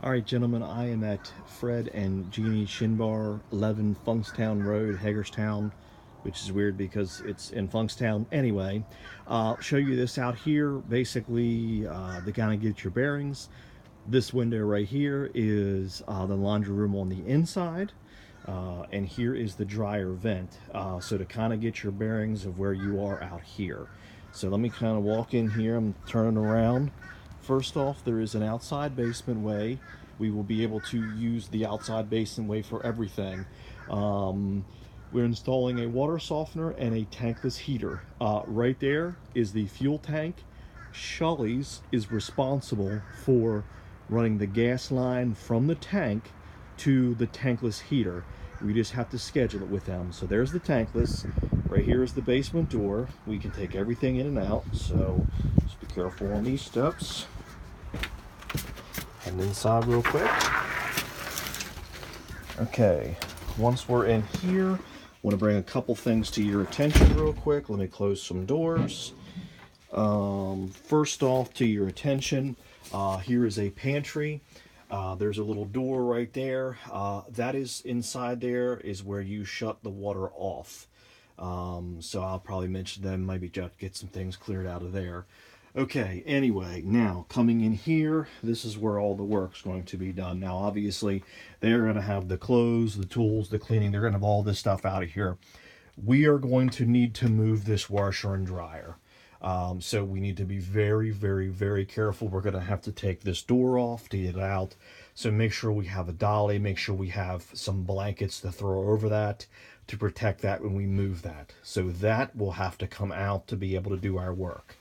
All right, gentlemen, I am at Fred and Jeannie Shinbur, 11 Funkstown Road, Hagerstown, which is weird because it's in Funkstown. Anyway, I'll show you this out here. Basically, to kind of get your bearings, this window right here is the laundry room on the inside. And here is the dryer vent. So to kind of get your bearings of where you are out here. So let me kind of walk in here. I'm turning around. First off, there is an outside basement way. We will be able to use the outside basement way for everything. We're installing a water softener and a tankless heater. Right there is the fuel tank. Shully's is responsible for running the gas line from the tank to the tankless heater. We just have to schedule it with them. So there's the tankless. Right here is the basement door. We can take everything in and out. So just be careful on these steps. And inside real quick. Okay, once we're in here, I want to bring a couple things to your attention real quick. Let me close some doors. First off, to your attention, here is a pantry. There's a little door right there. That is inside there is where you shut the water off. So I'll probably mention them, maybe just get some things cleared out of there. Okay, anyway, now coming in here, this is where all the work's going to be done. Now, obviously, they're going to have the clothes, the tools, the cleaning. They're going to have all this stuff out of here. We are going to need to move this washer and dryer. So we need to be very, very, very careful. We're going to have to take this door off to get it out. So make sure we have a dolly. Make sure we have some blankets to throw over that to protect that when we move that. So that will have to come out to be able to do our work.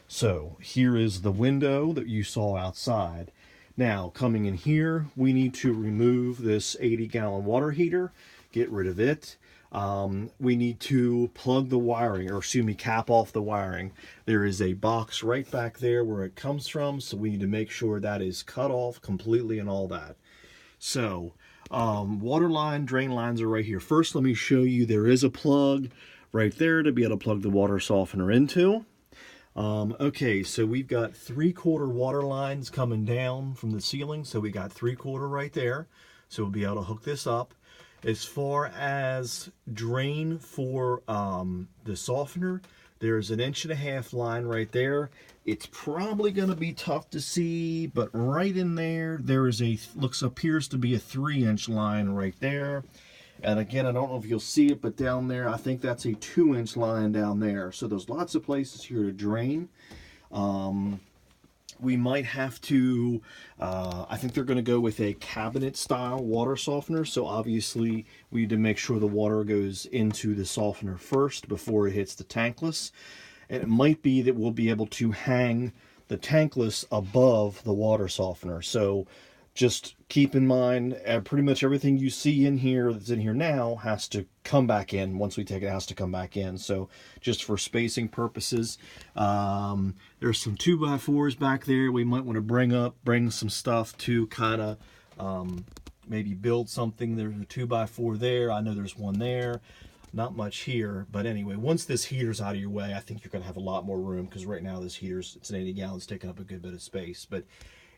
So here is the window that you saw outside. Now, coming in here, we need to remove this 80-gallon water heater, get rid of it. We need to plug the wiring, or excuse me, cap off the wiring. There is a box right back there where it comes from, so we need to make sure that is cut off completely and all that. So, water line, drain lines are right here. First, let me show you there is a plug right there to be able to plug the water softener into. Okay, so we've got 3/4 water lines coming down from the ceiling. So we got 3/4 right there. So we'll be able to hook this up. As far as drain for the softener, there's an 1.5-inch line right there. It's probably going to be tough to see, but right in there, there is appears to be a 3-inch line right there. And again, I don't know if you'll see it, but down there, I think that's a 2-inch line down there. So there's lots of places here to drain. We might have to, I think they're going to go with a cabinet style water softener. So obviously we need to make sure the water goes into the softener first before it hits the tankless. And it might be that we'll be able to hang the tankless above the water softener. So just keep in mind, pretty much everything you see in here that's in here now has to come back in. Once we take it, it has to come back in. So just for spacing purposes, there's some 2x4s back there. We might want to bring some stuff to kind of maybe build something. There's a 2x4 there. I know there's one there. Not much here, but anyway, once this heater's out of your way, I think you're going to have a lot more room, because right now this heater's, it's an 80 gallons, taking up a good bit of space. But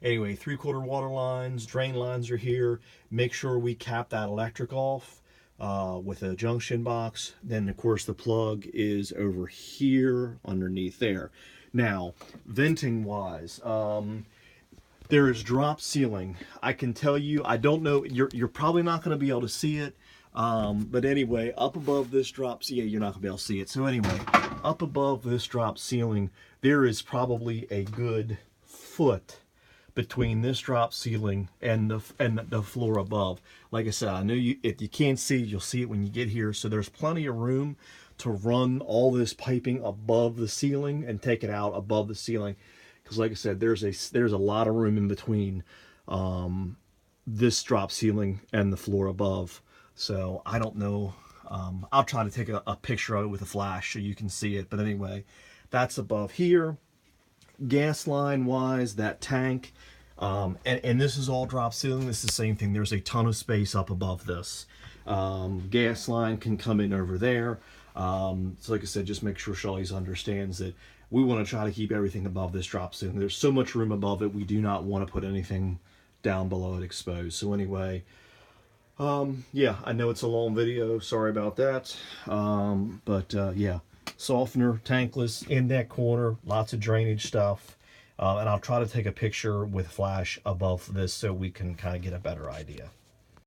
anyway, 3/4 water lines, drain lines are here. Make sure we cap that electric off with a junction box. Then, of course, the plug is over here underneath there. Now, venting wise, there is drop ceiling. I can tell you, I don't know, you're probably not going to be able to see it. But anyway, up above this drop ceiling, you're not going to be able to see it. So anyway, up above this drop ceiling, there is probably a good foot between this drop ceiling and the floor above. Like I said, I know if you can't see it, you'll see it when you get here. So there's plenty of room to run all this piping above the ceiling and take it out above the ceiling. Because like I said, there's a lot of room in between this drop ceiling and the floor above. So I don't know. I'll try to take a picture of it with a flash so you can see it. But anyway, that's above here. Gas line wise, that tank, and this is all drop ceiling. This is the same thing. There's a ton of space up above this. Gas line can come in over there. So like I said, just make sure Shelley's understands that we want to try to keep everything above this drop ceiling. There's so much room above it. We do not want to put anything down below it exposed. So anyway, yeah, I know it's a long video. Sorry about that. Yeah, softener, tankless in that corner, lots of drainage stuff. And I'll try to take a picture with flash above this so we can kind of get a better idea.